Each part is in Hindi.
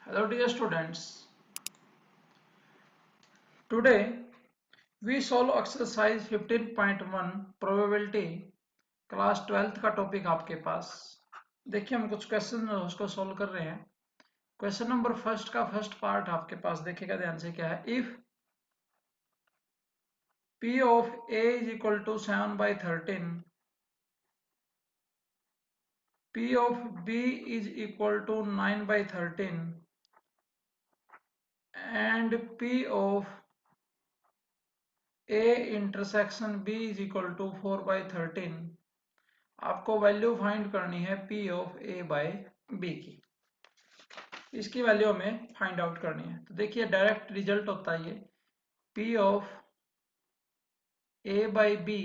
Hello dear students, today we solve exercise 15.1 probability class 12th का टॉपिक आपके पास। देखिए हम कुछ क्वेश्चन उसको सॉल्व कर रहे हैं। क्वेश्चन नंबर फर्स्ट का फर्स्ट पार्ट आपके पास देखिएगा ध्यान से, क्या है। If P of A is equal to 7/13, P of B is equal to 9/13 and P of A intersection B is equal to 4/13, आपको वैल्यू फाइंड करनी है P of A by B की। इसकी वैल्यू हमें फाइंड आउट करनी है। तो देखिए डायरेक्ट रिजल्ट होता है ये P of A by B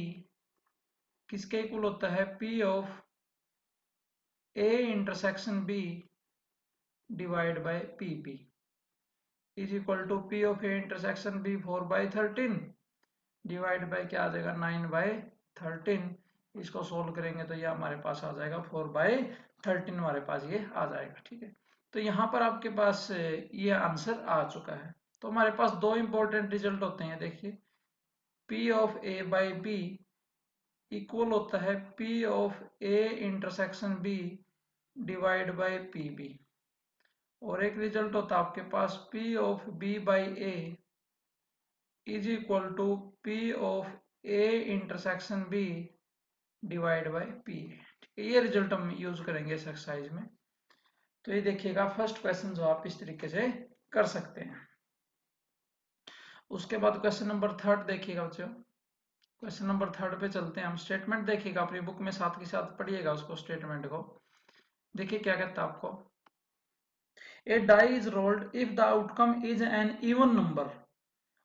किसके इक्वल होता है, P of A intersection B divide by PP is equal to P of A intersection B 4/13 divide by क्या आ जाएगा 9/13। इसको सोल्व करेंगे तो ये हमारे पास आ जाएगा 4/13, हमारे पास ये आ जाएगा। ठीक है, तो यहाँ पर आपके पास ये आंसर आ चुका है। तो हमारे पास दो इंपॉर्टेंट रिजल्ट होते हैं। देखिए P of A by B equal होता है P of A intersection B divide by PB, और एक रिजल्ट होता है आपके पास P of B by A is equal to P of A intersection B divide by P। ठीक है, ये रिजल्ट हम यूज करेंगे इस एक्सरसाइज में। तो ये देखिएगा फर्स्ट क्वेश्चन जो आप इस तरीके से कर सकते हैं। उसके बाद क्वेश्चन नंबर थर्ड देखिएगा बच्चों। क्वेश्चन नंबर थर्ड पे चलते हैं हम। स्टेटमेंट देखिएगा अपनी बुक में, साथ के साथ पढ़िएगा उसको, स्टेटमेंट को। देखिए क्या कहता है आपको। A die is rolled if the outcome is an even number,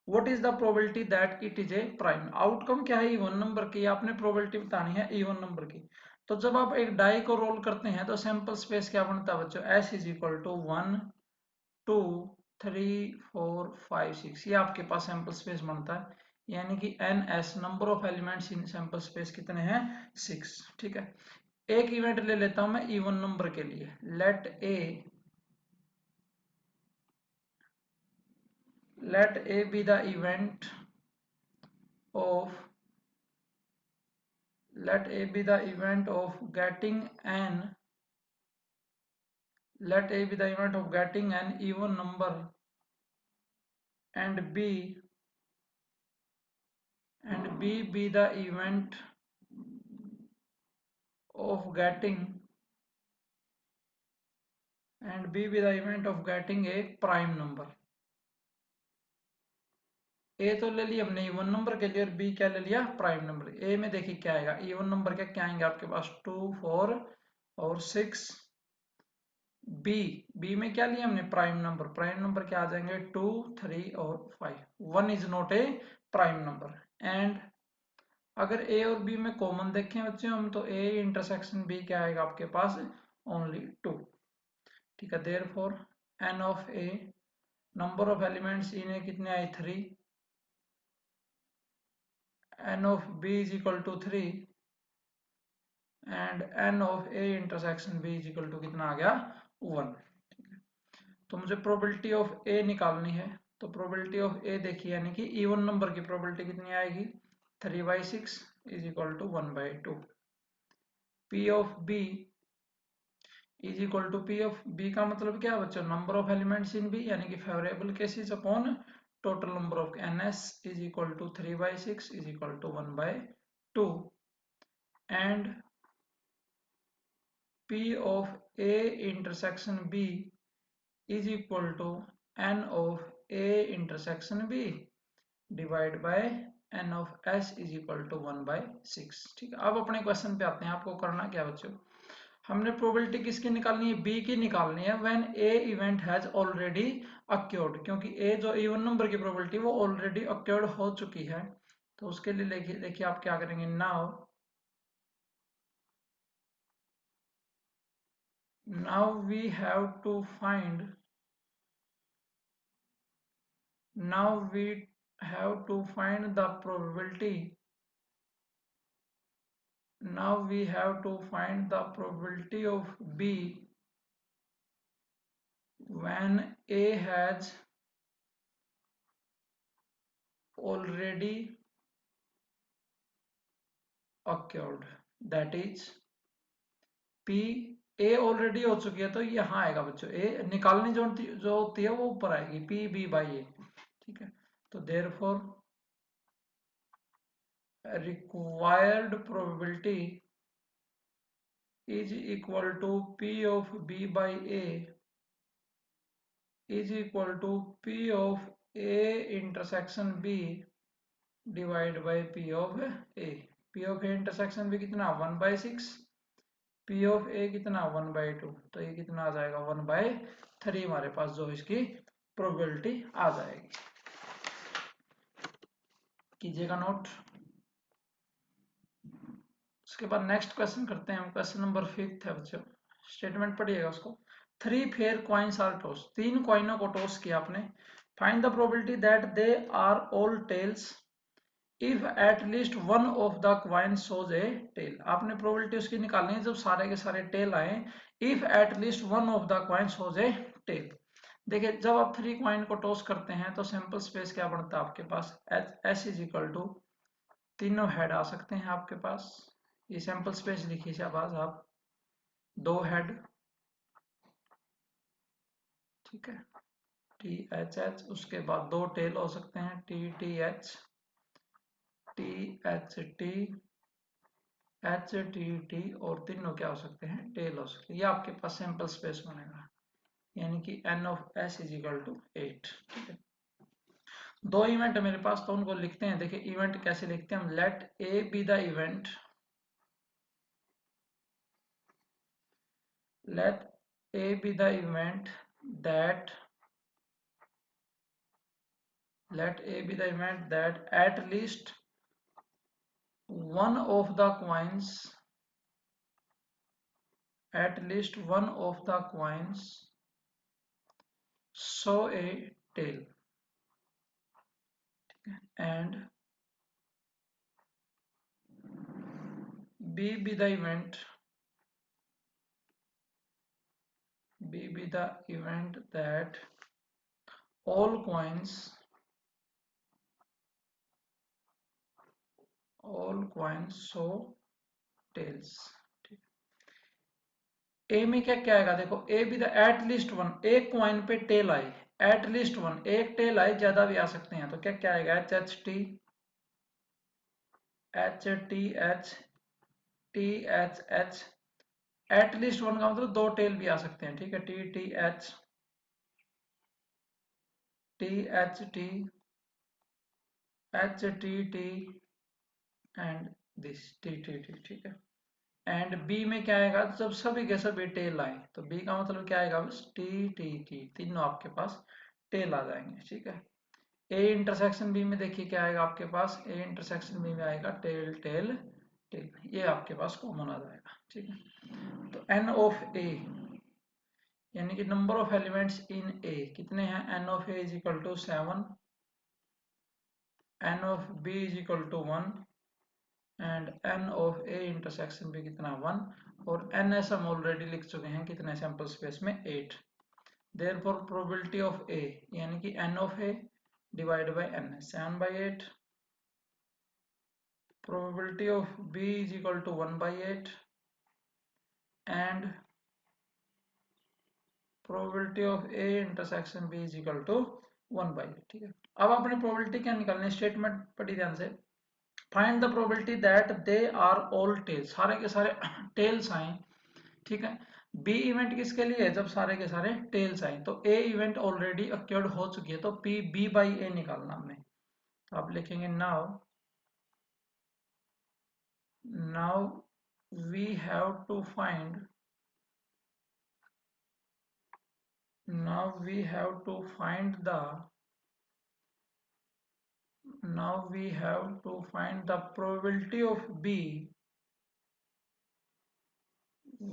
what is the probability that it is a prime. Outcome क्या है, इवन नंबर की, आपने प्रोबेबिलिटी बतानी है इवन नंबर की। तो जब आप एक डाई को रोल करते हैं तो सैंपल स्पेस क्या बनता है बच्चों, एस इज इक्वल टू 1 2 3 4 5 6, ये आपके पास सैंपल स्पेस बनता है। यानी कि N S number of elements in sample space कितने हैं, 6। ठीक है, एक इवेंट ले लेता हूं मैं इवन नंबर के लिए। Let A be the event of getting an even number and b be the event of getting a prime number। ए तो ले लिया हमने इवन नंबर के लिए, और बी क्या ले लिया, प्राइम नंबर। ए में देखिए क्या आएगा, इवन नंबर क्या क्या आएंगे आपके पास, 2 4 और 6। बी बी में क्या लिया हमने, प्राइम नंबर। प्राइम नंबर क्या आ जाएंगे, 2 3 और 5। 1 is not a prime number. And अगर ए और बी में कॉमन देखें बच्चे हम, तो ए इंटरसेक्शन बी क्या आएगा आपके पास, ओनली 2। ठीक है, therefore n of A, number of elements in A कितने आए, 3। N of B is equal to 3 and N of A intersection B is equal to कितना आ गया, 1। ठीक है, तो मुझे प्रोबेबिलिटी ऑफ ए निकालनी है। तो प्रोबेबिलिटी ऑफ ए देखिए, यानी कि इवन नंबर की प्रोबेबिलिटी कितनी आएगी, 3/6 is equal to 1/2। P of B is equal to, P of B का मतलब क्या है बच्चों, number of elements in B, यानी कि favourable cases upon total number of N S is equal to 3/6 is equal to 1/2। And P of A intersection B is equal to N of A intersection B divide bye N of S is equal to 1/6। ठीक है, अब अपने क्वेश्चन पे आते हैं। आपको करना क्या बच्चों, हमने प्रोबेबिलिटी किसकी निकालनी है, B की निकालनी है। When A event has already accrued, क्योंकि A जो इवन नंबर की प्रोबेबिलिटी वो ऑलरेडी अक्योर्ड हो चुकी है। तो उसके लिए देखिए आप क्या करेंगे, now we have to find now we have to find the probability now we have to find the probability of B when A has already occurred, that is P A already हो चुकी है तो यहाँ आएगा बच्चों, ए निकालनी जो होती है वो ऊपर आएगी, पी बी बाई ए, ठीक है। तो therefore required probability is equal to P of B by A is equal to P of A intersection B divided by P of A। P of A intersection B कितना 1/6, P of A कितना 1/2, तो ये कितना आ जाएगा 1/3 हमारे पास जो इसकी प्रोबेबिलिटी आ जाएगी। कीजिएगा नोट। उसके बाद नेक्स्ट क्वेश्चन करते हैं हम, क्वेश्चन नंबर 5 है बच्चों। स्टेटमेंट पढ़िएगा उसको। 3 फेयर कॉइन्स आर टॉस, 3 कॉइनों को टॉस किया आपने। Find the probability that they are all tails if at least one of the coin shows a tail. आपने प्रोबेबिलिटी उसकी निकालनी है जब सारे के सारे टेल आए, if at least one of the coin shows a tail. देखिए जब आप 3 कॉइन को टॉस करते हैं तो सैंपल स्पेस क्या बनता है आपके पास, एस इज इक्वल टू तीनों हेड आ सकते हैं आपके पास। ये सैंपल स्पेस लिखिए शाबाश आप, 2 हेड, ठीक है, टी एच एच। उसके बाद 2 टेल हो सकते हैं, T T H, T H T, H T T, और तीनों क्या हो सकते हैं, टेल हो सकते हैं। ये आपके पास सैंपल स्पेस बनेगा, यानी कि N of S is equal to 8, ठीक है। 2 इवेंट है मेरे पास तो उनको लिखते हैं। देखिए इवेंट कैसे लिखते हैं हम, let A be the event, let A be the event that at least one of the coins show a tail, and B be the event that all coins show tails। A में क्या क्या आएगा, देखो A be the at least one, एक कॉइन पे टेल आई, एट लीस्ट वन, एक टेल आई, ज्यादा भी आ सकते हैं, तो क्या क्या आएगा, H H T, H T H, T H H. At least one का मतलब 2 टेल भी आ सकते हैं, ठीक है, T T H, T H T, H T T, and this T T T, ठीक है। एंड बी में क्या आएगा, जब सभी के सभी टेल आए तो बी का मतलब क्या आएगा, बस टी टी टी, तीनों आपके पास टेल आ जाएंगे, ठीक है। ए इंटरसेक्शन बी में देखिए क्या आएगा आपके पास, ए इंटरसेक्शन बी में आएगा टेल टेल टेल, ये आपके पास कॉमन आ जाएगा, ठीक है। तो एन ऑफ ए यानी कि number of elements in A कितने हैं, N of A is equal to 7, N of B is equal to 1, and N of A intersection भी कितना 1, और एन एस हम ऑलरेडी लिख चुके हैं कितने सैंपल स्पेस में 8। देयरफॉर प्रोबेबिलिटी ऑफ ए यानी कि N of A divide by N, 7/8। Probability of B is equal to 1/8, and probability of A intersection B is equal to 1/8, ठीक है। अब आपने प्रोबेबिलिटी क्या निकालनी है, स्टेटमेंट पढ़ी ध्यान से। Find the probability that they are all tails, सारे के सारे टेल्स आए, ठीक है। बी इवेंट किसके लिए है, जब सारे के सारे टेल्स आए, तो ए इवेंट ऑलरेडी अक्योर्ड हो चुकी है, तो पी बी बाई ए निकालना हमने, तो आप लिखेंगे now we have to find the probability of B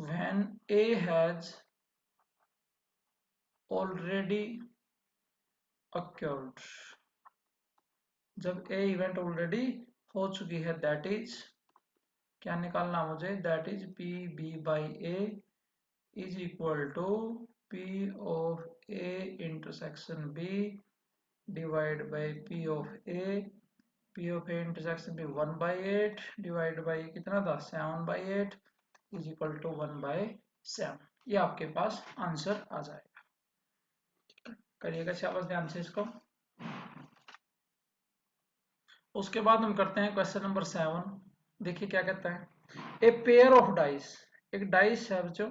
when A has already occurred, जब A इवेंट ऑलरेडी हो चुकी है, दैट इज क्या निकालना मुझे, that is P B by A is equal to P of A intersection B divide by P of A, P of A intersection B 1/8 divide by कितना था 7/8 इज इक्वल टू 1/7। ये आपके पास आंसर आ जाएगा। करिएगा शाबाश ध्यान से इसको। उसके बाद हम करते हैं क्वेश्चन नंबर 7। देखिए क्या कहता है, ए पेयर ऑफ डाइस, एक डाइस है बच्चों,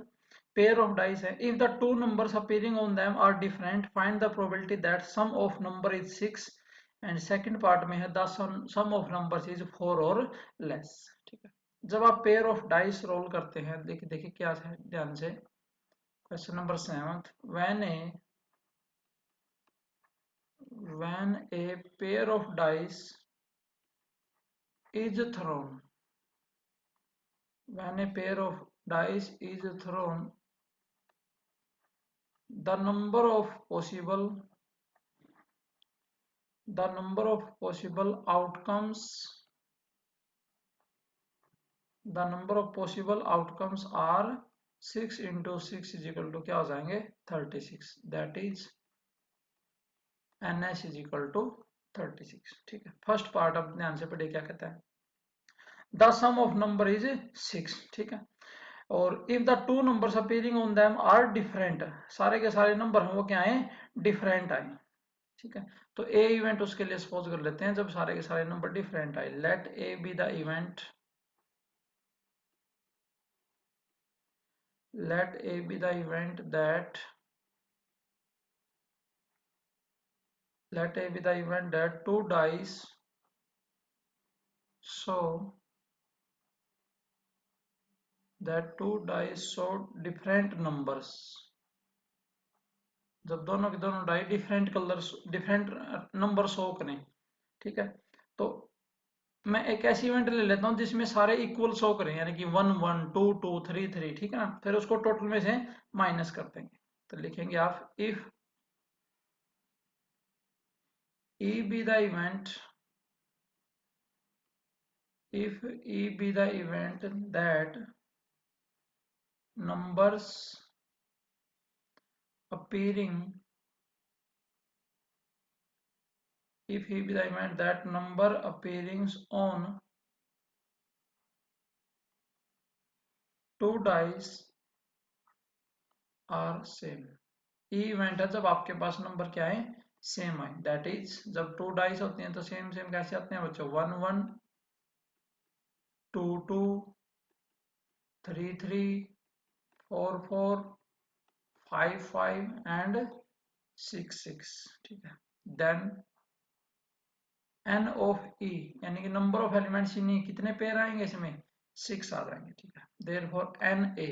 पेयर ऑफ डाइस है, if the two numbers appearing on them are different find the probability that sum of number is 6 and second part में है the sum of numbers is 4 और लेस। ठीक है, जब आप पेयर ऑफ डाइस रोल करते हैं, देखिए देखिए क्या है ध्यान से, question number 7, when a pair of dice is thrown, when a pair of dice is thrown, the number of possible outcomes, the number of possible outcomes are 6 into 6 is equal to क्या हो जाएंगे 36, that is ns is equal to 36। ठीक है, फर्स्ट पार्ट अब ध्यान से पढ़िए क्या कहता है, the sum of number is 6। ठीक है, और if the two numbers appearing on them are different, सारे के सारे नंबर हैं वो क्या आए, डिफरेंट आए। ठीक है, तो ए इवेंट उसके लिए सपोज कर लेते हैं जब सारे के सारे नंबर डिफरेंट आए, let A be the event, let A be the event that, let A be the event that two dice show, that two dice show different numbers, जब दोनों के दोनों die different colours different number show करें। ठीक है, तो मैं एक ऐसी इवेंट ले लेता हूं जिसमें सारे इक्वल शो करें, यानी कि 1 1 2 2 3 3। ठीक है ना, फिर उसको टोटल में से माइनस कर देंगे, तो लिखेंगे आप if E be the event, if E be the event that numbers appearing, if he be the event that number appearings on two dice are same, E event है जब आपके पास नंबर क्या है सेम आए, दैट इज जब टू डाइस होती हैं तो सेम सेम कैसे आते हैं बच्चों, 1 1 2 2 3 3 4 4 5 5 एंड 6 6। ठीक है, देन एन ऑफ ई, यानी कि नंबर ऑफ एलिमेंट्स इन कितने पेयर आएंगे इसमें 6 आ जाएंगे। ठीक है, देयरफॉर एन ए,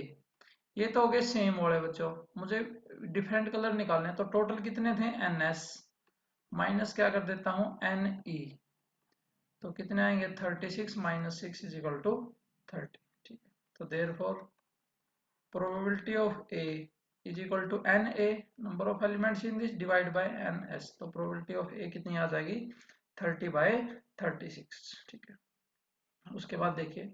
ये तो हो गए सेम वाले बच्चों, मुझे डिफरेंट कलर निकालने हैं, तो टोटल कितने थे एन एस, माइनस क्या कर देता हूं एन ई, तो कितने आएंगे 36 माइनस 6 इज इक्वल टू 30। ठीक है, तो therefore probability of A is equal to N A, number of elements in this, divide by N S, तो प्रोबेबिलिटी ऑफ ए कितनी आ जाएगी 30/36। ठीक है, उसके बाद देखिए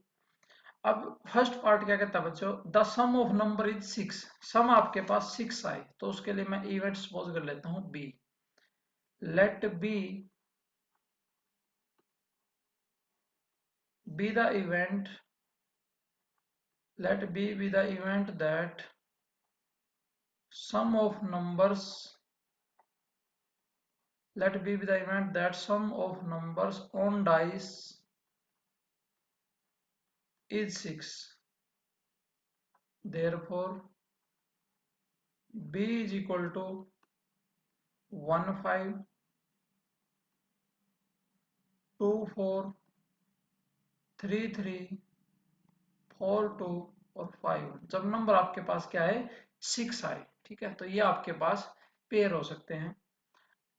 अब फर्स्ट पार्ट क्या कहता है बच्चों, the sum of number is 6, sum आपके पास 6 आए, तो उसके लिए मैं इवेंट सपोज कर लेता हूं B, let B be the event, let B be the event that sum of numbers, let B be the event that sum of numbers on dice is 6, therefore B is equal to 1 5 2 4 3 3 4 2 और 5। जब नंबर आपके पास क्या है 6 आए, ठीक है, तो ये आपके पास पेयर हो सकते हैं।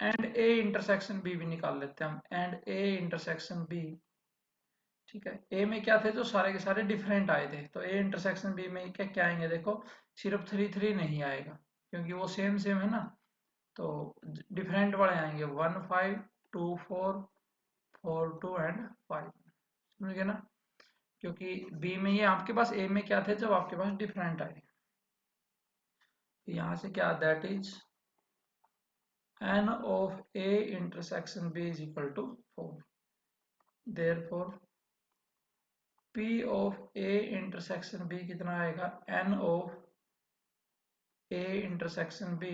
एंड ए इंटरसेक्शन बी भी निकाल लेते हैं हम, एंड ए इंटरसेक्शन बी। ठीक है, ए में क्या थे जो सारे के सारे डिफरेंट आए थे, तो ए इंटरसेक्शन बी में क्या क्या आएंगे, देखो सिर्फ 3 3 नहीं आएगा क्योंकि वो सेम सेम है ना, तो डिफरेंट वाले आएंगे 1 5 2 4 4 2 एंड 5। समझ गए ना, क्योंकि बी में ये आपके पास, ए में क्या थे जब आपके पास डिफरेंट आए। यहां से क्या, that is n of a intersection b is equal to 4. Therefore p of a intersection b कितना आएगा, n of a intersection b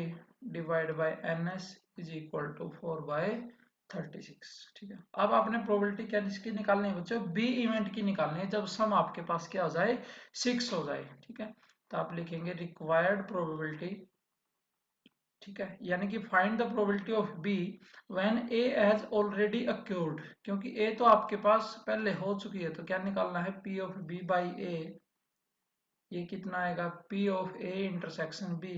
divide by ns is equal to 4/36। ठीक है, अब आपने प्रोबेबिलिटी क्या इसकी निकालनी है बच्चों, बी इवेंट की निकालनी है जब सम आपके पास क्या हो जाए, 6 हो जाए। ठीक है, तो आप लिखेंगे रिक्वायर्ड प्रोबेबिलिटी, ठीक है, यानी कि find the probability of B when A has already occurred, क्योंकि ए तो आपके पास पहले हो चुकी है, तो क्या निकालना है, P of B by A, ये कितना आएगा, P of A intersection B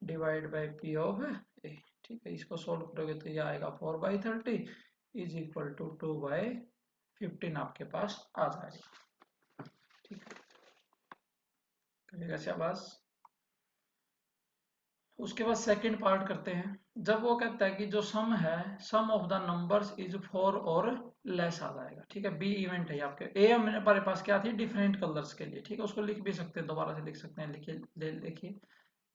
divide by P of A. ठीक है, इसको सोल्व करोगे तो ये आएगा 4/30 इज इक्वल टू 2/15 आपके पास आ जाएगा। ठीक है, करेगा शाबाश। उसके बाद सेकंड पार्ट करते हैं, जब वो कहता है कि जो सम है, सम ऑफ द नंबर्स इज 4 और लेस आ जाएगा। ठीक है, बी इवेंट है आपके, ए मेरे पास क्या थी, डिफरेंट कलर्स के लिए। ठीक है, उसको लिख भी सकते हैं, दोबारा से लिख सकते हैं, लिखिए, देखिए,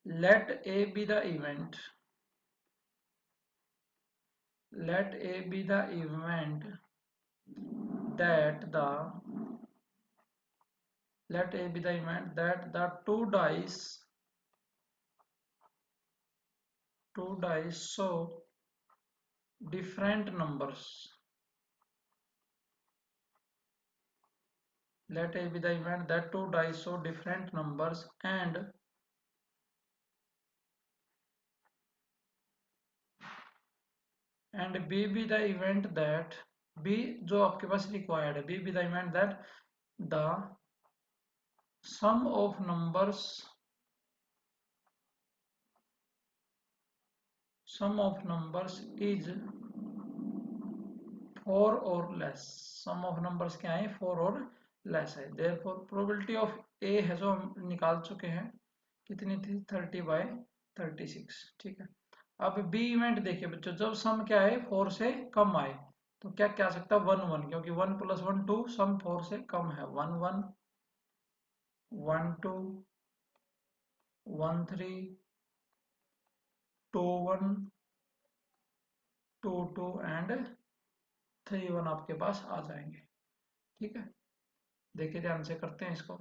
let A be the event, let A be the event that the two dice show different numbers. Let A be the event that two dice show different numbers and B be the event that, B जो आपके पास required है, B be the event that the sum of numbers is 4 और लेस, सम ऑफ नंबर्स क्या है, 4 और लेस है। देयरफॉर प्रोबेबिलिटी ऑफ ए है जो हम निकाल चुके हैं, कितनी थी, 30/36। ठीक है, अब बी इवेंट देखिए बच्चों, जब सम क्या है, 4 से कम आए, तो क्या क्या आ सकता है, 1 1, क्योंकि 1 + 1 2, सम 4 से कम है, 1 1 1 2 1 3 2 1 2 2 एंड 3 1 आपके पास आ जाएंगे। ठीक है, देखिए ध्यान से करते हैं इसको।